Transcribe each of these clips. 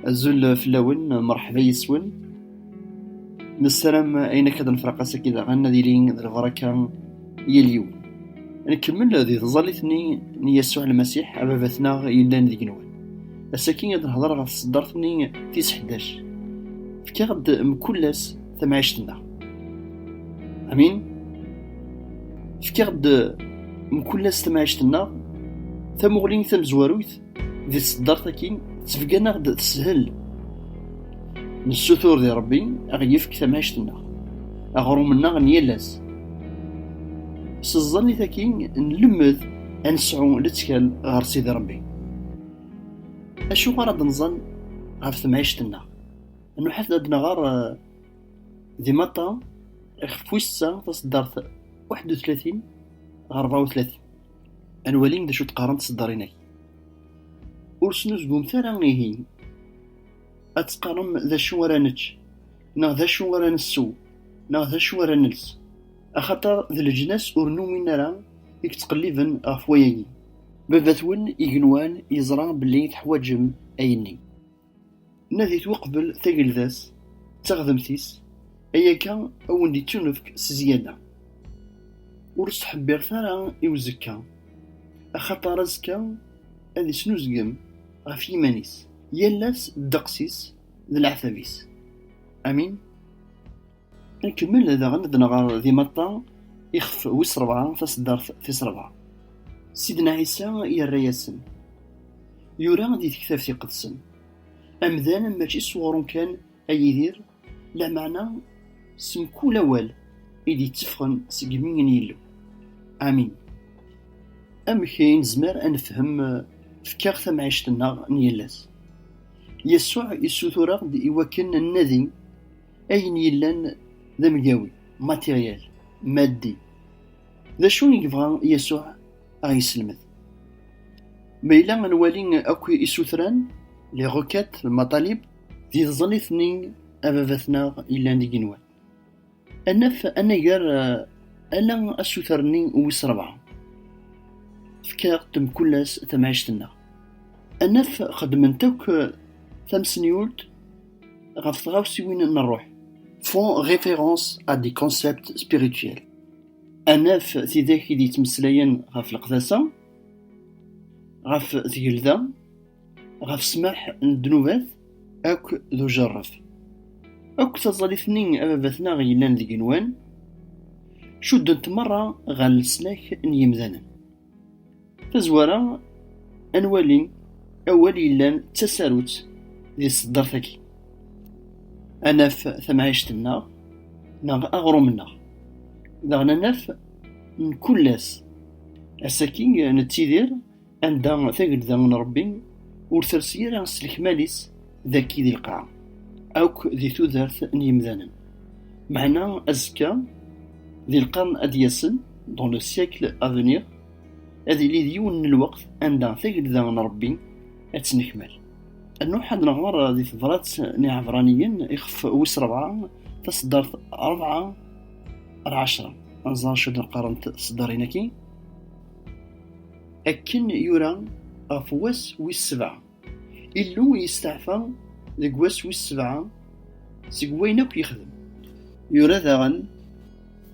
الزول فلاون مرحبا يسون نسلام أين كذا نفرق سكيدا غانا ديرين البركة اليوم نكمل هذه ظلتني يسوع المسيح أبابتنا يلان ذي جنوان السكين يد الهضرة غا صدرتني تيس 11 فكاد مكلس ثم عشتنا أمين فكاد مكلس ثم عشتنا ثم غلين ثم زوارويت ذي صدرتكين تفقنا غد تسهل السثور دي ربي أغيفك ثم عشتنا أغرو منا غنيلاس سظني ثاكين نلمذ أنسعو لتكال غير سيدي ربي أشو غرض نظن غير ثم عشتنا أنو حتى عندنا غير ذي مطا خفويسة تصدرت 31 غير 34 أنوالين دا شو تقارن تصدريناي ورسنوز بومثالا غيهي أتقارن ذا شو ورا نتش نا ذا شو ورا نسو نا ذا شو ورا نلس أخطر ذا الجناس أرنو من راه يكتقلبن أفواياي باباتون يجنوان يزرع بلي تحواجم أيني نادي توقبل ثقل ذاس تغذمتيس أيا كان أون دي تنفك سزيادة ورس حبير ثارا يوزكا أخطر رزكا هذي سنوزقم غف يمانيس يلاس الدقسيس ذي العثابيس أمين نكمل هذا غندنا غير ذي مطا يخف ويس 4 تصدر في 4 سيدنا عيسى يرى ياسن يورا دي تكتاف في قدسن أمذانا ماشي صورون كان أيدير لا معنى سمكول أول إيدي تفخن سقمين يلو آمين كاين زمار أنفهم فكاغ ثم عيشتنا نيلاس يسوع يسوثورا دي إواكن النذي أين يلان ذا مجاوي ماتيريال مادي ذا شو يبغى يسوع يسلمت ميلا نوالي أكو يسوثران لي روكات المطالب دي ظني ثنين أبابثنا إلا ندينوان أنف أنا جار ألا أسوثرني ويس 4 فكاغ تم كلاس ثم عيشتنا أنف خدمنتوك ثم سنيولت غف غاوسي وين نروح font référence à des concepts spirituels. أنف تيداك دي تمسلاين غف القداسة غف ذيلدا غف سماح الدنوبات أك ذو جرف أك تظل اثنين أبابثنا غيلان ذي جنوان شدنت مرة غال السلاك نيمذانا فزوارا أنوالين أولي لان تساروت ذي الصدر ثاكي أنا في ثم عيشتنا ناغ أغرو منا داغنا ناف نكلاس الساكين نتيدير عندها ثقل ذا من ربي ورثرسيا راه نسلك ماليس ذاكي ذي القاع أوك ذي ثوذارث نيمذانا معنا أزكا ذي القرن أدياسن دون لو سيكل أفنير هذي اللي ديون الوقت عندها ثقل ذا من ربي أتنكمل أنو حد نغمر ذي فضلات نعفرانيين يخف ويس 4 تصدر 4 10 أنظر شو نقارن تصدرينكي أكن يورا أفواس ويس 7 إلو يستعفى ذي قواس ويس 7 سيقوينك يخدم يورا ذاغن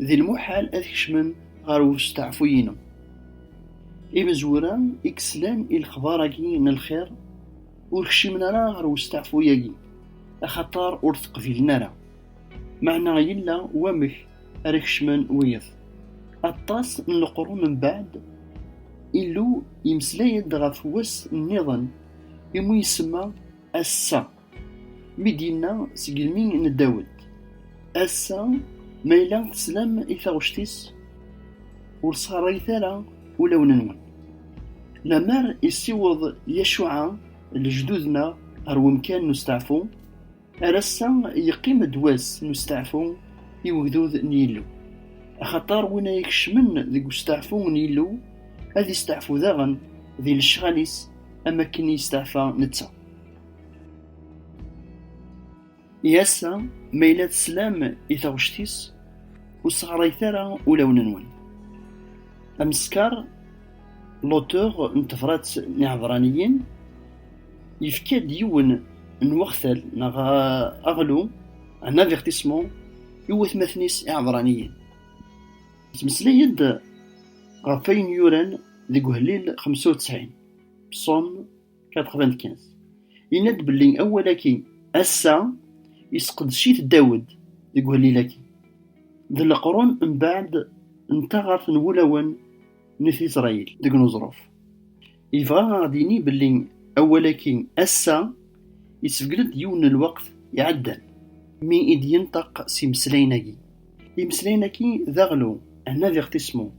ذي المحال أذكشمن غارو استعفوينا إمزورا إكسلان الخباركي الخير ورخشمنا راه غير وستعفو ياكي أخطار ورثق في النارا معنى يلا ومك رخشمن ويض الطاس القرون من بعد إلو يمسلايد غف وس النظام يمو يسمى السا مدينة سقلمين نداود السا ميلا تسلم إثاغشتيس ورصاري ثلا ولو ننون لمار يسيوض يشوعا لجدودنا هرو مكان نستعفو أرسا يقيم دواس نستعفو يوجدود نيلو أخطار ونا يكشمن ذي استعفو نيلو هذي استعفو ذاغن ذي الشغاليس أما كني يستعفى نتسا ياسا ميلاد سلام إثاغشتيس وصغري ثرى ولو ننون أمسكار لوتور نتفرات نعذرانيين يفكاد يون نوختل نغ أغلو ان افيرتيسمون يوث مثنيس عبرانيين تمسليد غفين يوران ذي قهليل 95 بصوم 95 يند بلين أولاكي أسا يسقد شيت داود ذي قهليلاكي ذي القرون من بعد انتغرت نولوان نثي إسرائيل ذي نظروف يفغى غاديني بلين أولاكي أسا يسفقد يون الوقت يعدل مي إد ينطق سي مسليناكي يمسليناكي ذاغلو ان افيرتيسمون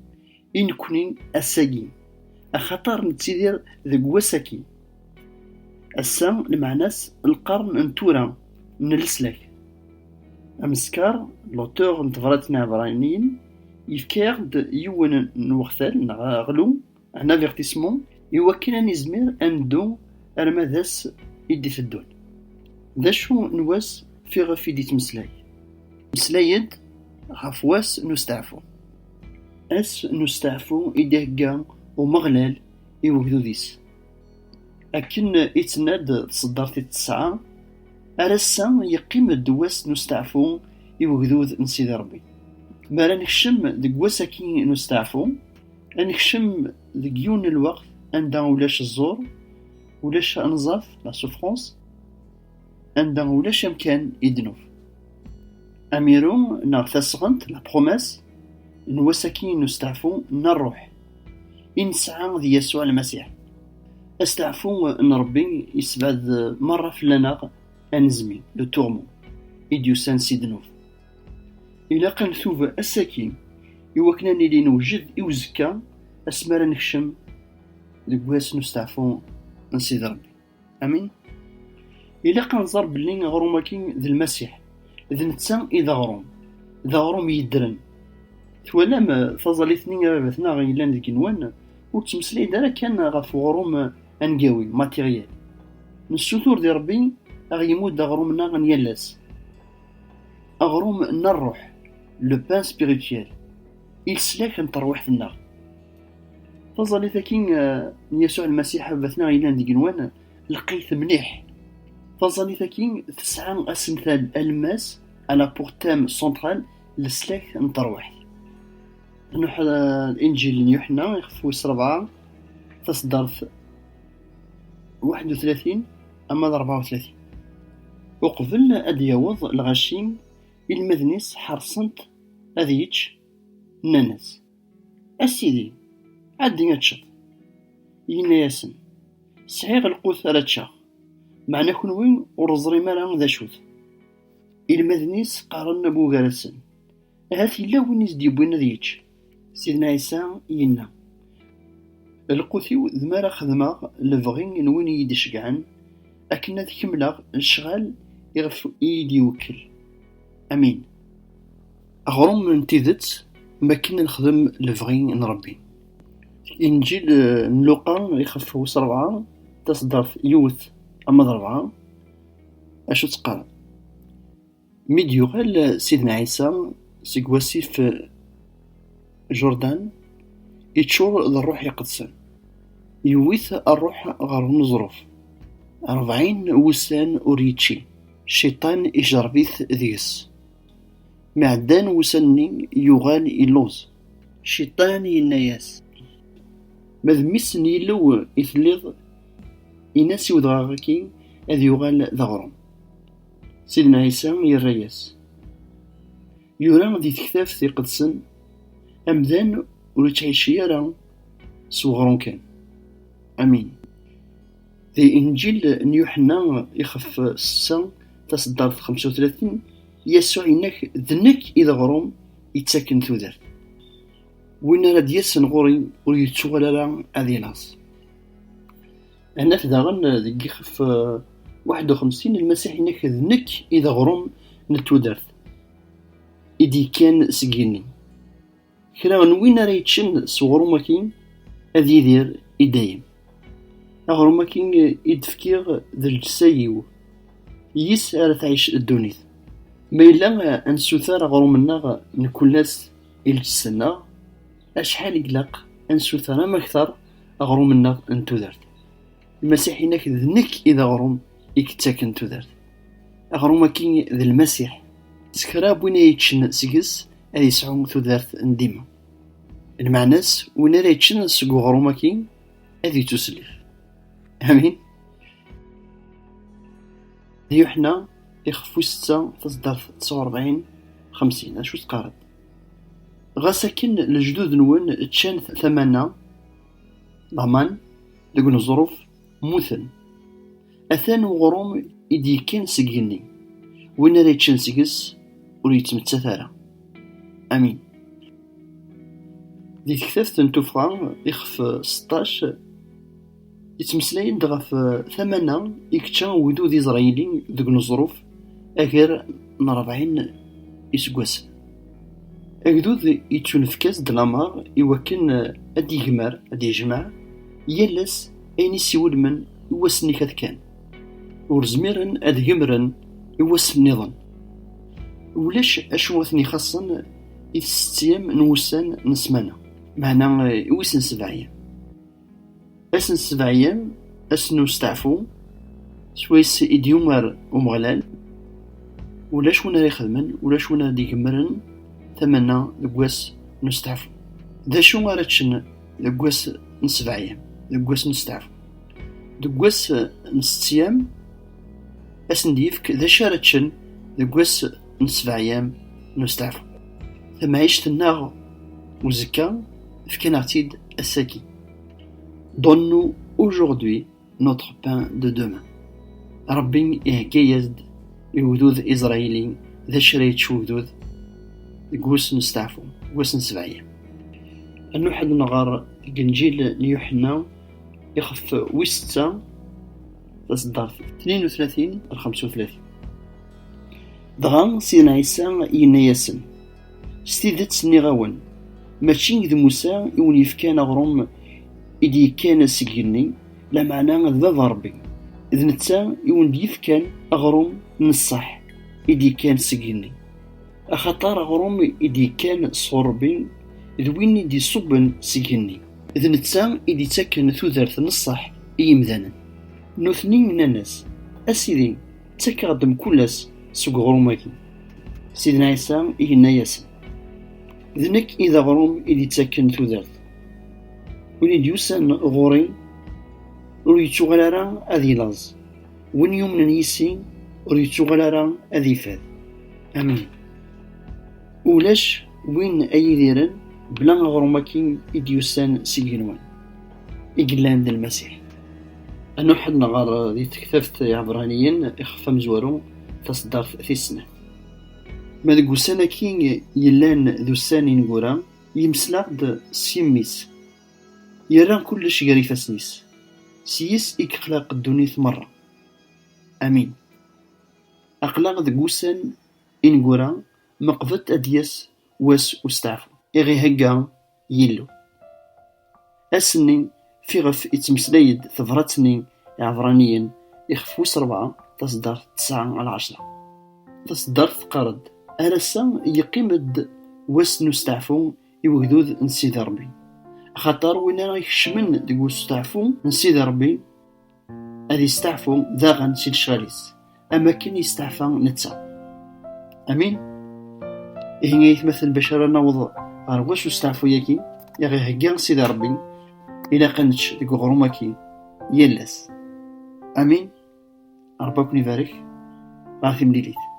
إن كونين أساكي أخطر نتسيدير ذي قواساكي أسا المعناس القرن انتورا من السلاك أمسكار لوتور نتفراتنا عبرانيين يفكارد يون نوختال نغلو ان افيرتيسمون يوكينا نزمير أندو أرماداس يدي في الدون ذا شو نواس في غفي دي تمسلاي مسلايد غفواس نستعفو أس نستعفو إدهقا ومغلال يوجدو ديس أكن إتناد تصدرتي التسعة أرسا يقيم الدواس نستعفو يوجدو نسيد ربي ما نكشم دقواسا كي نستعفو نكشم دقيون الوقت عندها ولاش الزور ولاش أنظاف لا سوفرونس عندها ولاش أمكان يدنوف أميرو نار تسغنت لا بروميس نواساكي نستعفو نروح إنسعى ذي يسوع المسيح استعفو نربي يسباد مرة فلنا أنزمي لو تورمون إديوسان سيدنوف إلا كان ثوب الساكين يوكناني لي نوجد إوزكا أسمارا نكشم دقواس نستعفو نسيد ربي أمين إلا كان ضرب لين غروماكين ذي المسيح ذي نتسان إذا غروم يدرن توالام فضلتني بثنا غيلان ذيك نوان وتمسلي دارا كان غف غروم انقاوي ماتيريال نسوتور دي ربي غيمود دا غرومنا غنيالاس أغروم نروح لو بان سبيريتويال إلسلاك نتروحتنا فضلتكين يسوع المسيح بثنا غيلان ذيك نوان لقيت مليح فضلتكين تسعى أسمثال الماس على بورتام سنترال لسلاك نتروح نروح الإنجيل يوحنا يخفوس 4 تصدرت 31 أما 34 وقبل أديوض الغشيم المذنيس حرصنت أذيتش نانس أسيدي عدي أتشط ينا ياسن صحيح القوث على تشاغ معنا كنوين ورزري مالا ذا شوث المذنيس قارن بو غارسن هاتي لا وين يزديبوين ذيتش سيدنا عيسى ينا القوثيو ذمارا خدمة لفغين نوين يدشقعن أكنا ذكملا الشغال يغفو يدي وكل أمين أغرم من تيدت ما كنا نخدم لفغين نربي إنجيل نلوقا يخفو 4 تصدر يوث أما 4 أشو تقال ميديو غال سيدنا عيسى سيكواسي في جوردان يتشور الروح يقدسن يويث الروح غير نظروف 40 وسان أوريتشي الشيطان يجربيث ذيس معدان وسني يغال إلوز الشيطان يناياس مذميس يلو إثليض إناس يوضغاكي أذ يغال ذغرم سيدنا عيسى يرياس يوران ذي تكتاف ذي قدسن أمذان ولتعيشي راه صغرون كان أمين ذي إنجيل نيوحنا يخف 6 تصدر 35 يسوع إنك ذنك إذا غروم يتسكن ثودر وين راد يسن غوري ويتشغل على هذه لاص أنا في داغن ذي يخف 51 المسيح إنك ذنك إذا غروم نتودرت إدي كان سجيني كلا وين راه يتشن صغروماكين هذا يدير إدايم أغروماكين يدفكير ذا الجسايو يس راه تعيش الدونيث ما إلا أنسوثار غرومنا نكون ناس الجسنا أشحال يقلق أنسوثار ما أكثر غرومنا أنتودرت المسيح هناك ذنك إذا غروم يكتاكن تودرت أغروما كي ذي المسيح سكراب وين يتشن سيكس أي يسعون تودرت نديما المعناس وين يتشن سكو غروما كي أذي تسلف أمين يوحنا يخفو 6 تصدر 49 50 أشو تقارب غاساكن الجدود نون تشان ثمانة ضمان لقن الظروف موثن أثان وغروم إدي كان سجني وين راه يتشان سيكس وريتمتسا ثارا أمين دي تكثاف تنتوفا يخف 16 يتمسلاين دغا في ثمانة يكتشان ودود إسرائيلي لقن الظروف أغير من 40 يسقواس أكدود يتنفكاس دلامار يوكن أدي جمار أدي جماع يلس أين يسيول من يوسني كذ كان ورزميرن أدي جمرن يوس النظام ولاش أشوثني خاصا يتستيام نوسان نسمانا معنا يوسن 7 أيام أسن 7 أيام أسنو استعفو سويس إديومر ومغلال ولاش ونا يخدمن ولاش ونا دي جمرن ثمنا لقواس نستعفو دا شو غارتشن لقواس 7 أيام لقواس نستعفو لقواس نستيام أسنديفك دا شارتشن لقواس 7 أيام نستعفو ثم عيشت الناغ وزكا فكان عتيد الساكي Donne-nous aujourd'hui notre pain de demain. ربي يهكيزد يودود إسرائيلي ذا شريت شو ودود قوس نستعفو قوس 7 أيام أنو حد نغار الإنجيل ليوحنا يخف وستة تصدر 32 35 دغا سيدنا عيسى ينايسن ستيدت سني غاون ماشي ذي موسى يوني فكان غروم إدي كان سجني لا معنى ذا ربي إذ نتا يون يفكان أغروم نصح إدي كان سجني أخطار أغروم إدي كان صوربين إذ وين إدي صبن سجني إذ نتا إدي تاكن ثوذرت نصح إيمذانا نوثني من الناس أسيدي تاكادم كلاس سوق غروماكي سيدنا عيسى إينا ياسن ذنك إذا غروم إدي تاكن ثوذرت وين يوسن غوري وريتو غلارا أذي لاز وين يومن يسين وريتو غلارا أذي فاد أمين ولاش وين أي ديرن بلا غرماكين إديوسان سيجنوان إقلان ذا المسيح أنو حد نغار ذي تكثفت عبرانيين إخفى مزوارو تصدر في السنة ما ذو سنة كين يلان ذو ساني نقورا يمسلاق سيميس يران كلش قاري فاسنيس سيس إكخلاق الدنيث مرة أمين أقلاق ذقوسن إنقورا مقفت أديس واس استعفو إغي هقا يلو أسنين في غف إتمسلايد ثفرتني عبرانيين يخفوس 4 تصدر 9 على 10 تصدر قرد أرسا يقيمد واس نستعفو يوجدود نسيد ربي خاطر وين راه يكشمن ديك استعفو نسيد ربي هذه يستعفو ذا نسيد شغاليس اما كان يستعفى نتا امين هنا يتمثل بشر نوض غير واش استعفو ياكي يا غير هكا سيدي ربي الى قنتش ديك غروماكي يلاس امين ربكم يبارك غاثي مليليت